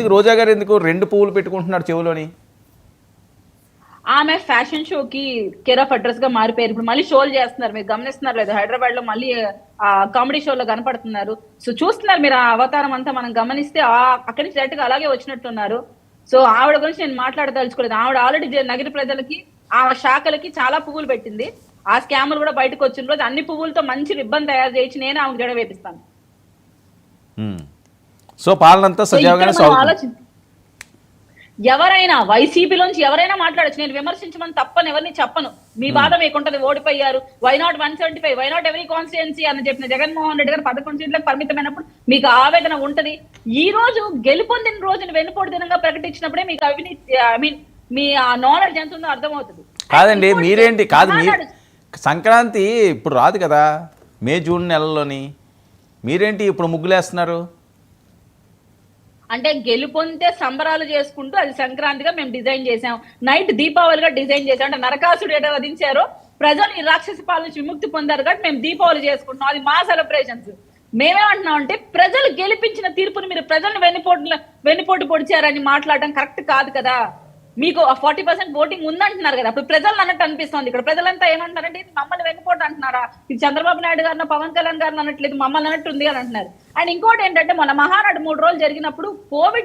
ఎందుకు రోజా గారు ఎందుకు 2 పువ్వులు పెట్టుకుంటున్నారు చెవులోని? ఆమె ఫ్యాషన్ షోకి కేర్ ఆఫ్ అడ్రస్ గా మారిపోయారు. ఇప్పుడు మళ్ళీ షోలు చేస్తున్నారు. మీరు గమనిస్తున్నారు లేదు? హైదరాబాద్ లో మళ్ళీ కామెడీ షోలో కనపడుతున్నారు. సో చూస్తున్నారు మీరు ఆ అవతారం అంతా మనం గమనిస్తే అక్కడి నుంచి డైరెక్ట్ గా అలాగే వచ్చినట్టున్నారు. సో ఆవిడ గురించి నేను మాట్లాడదలుచుకోలేదు. ఆవిడ ఆల్రెడీ నగర ప్రజలకి ఆ శాఖలకి చాలా పువ్వులు పెట్టింది. ఆ స్కాములు కూడా బయటకు వచ్చిన రోజు అన్ని పువ్వులతో మంచి రిబ్బన్ తయారు చేయించి నేనే ఆమెకు జడ వేపిస్తాను. సో పాలనంతా సజావుగానే సాగుతుంది. ఎవరైనా వైసీపీలోంచి ఎవరైనా మాట్లాడచ్చు. నేను విమర్శించమని తప్పని ఎవరిని చెప్పను. మీ బాధ మీకుంటది, ఓడిపోయారు, వైనాట్ 175, వైనాట్ ఎవరీ కాన్స్టిట్యుయెన్సీ అని చెప్పిన జగన్మోహన్ రెడ్డి గారు 11 సీట్లకు పరిమితమైనప్పుడు మీకు ఆవేదన ఉంటది. ఈ రోజు గెలుపొందిన రోజున వెన్నుపోటు దినంగా ప్రకటించినప్పుడే మీకు అవినీతి మీ నాలెడ్జ్ ఎంత ఉందో అర్థమవుతుంది. కాదండి, మీరేంటి కాదు, సంక్రాంతి ఇప్పుడు రాదు కదా, మే జూన్ నెలలోని, మీరేంటి ఇప్పుడు ముగ్గులేస్తున్నారు? అంటే గెలుపొందితే సంబరాలు చేసుకుంటూ అది సంక్రాంతిగా మేము డిజైన్ చేసాం, నైట్ దీపావళిగా డిజైన్ చేసాం. అంటే నరకాసుడు ఎట వధించారో ప్రజలు ఈ రాక్షస పాలన నుంచి విముక్తి పొందారు కాబట్టి మేము దీపావళి చేసుకుంటున్నాం. అది మా సెలబ్రేషన్స్. మేమేమంటున్నాం అంటే ప్రజలు గెలిపించిన తీర్పుని మీరు ప్రజలను వెన్నుపోటు పొడిచారని మాట్లాడడం కరెక్ట్ కాదు కదా. మీకు 40% ఓటింగ్ ఉందంటున్నారు కదా, అప్పుడు ప్రజలు అన్నట్టు అనిపిస్తుంది. ఇక్కడ ప్రజలంతా ఏమంటున్నారంటే ఇది మమ్మల్ని వెన్నుపోటు అంటున్నారా, ఇది చంద్రబాబు నాయుడు గారిన పవన్ కళ్యాణ్ గారిని అన్నట్లేదు, మమ్మల్ని అన్నట్టు ఉంది అని అంటున్నారు. అండ్ ఇంకోటి ఏంటంటే మన మహానాడు 3 రోజులు జరిగినప్పుడు కోవిడ్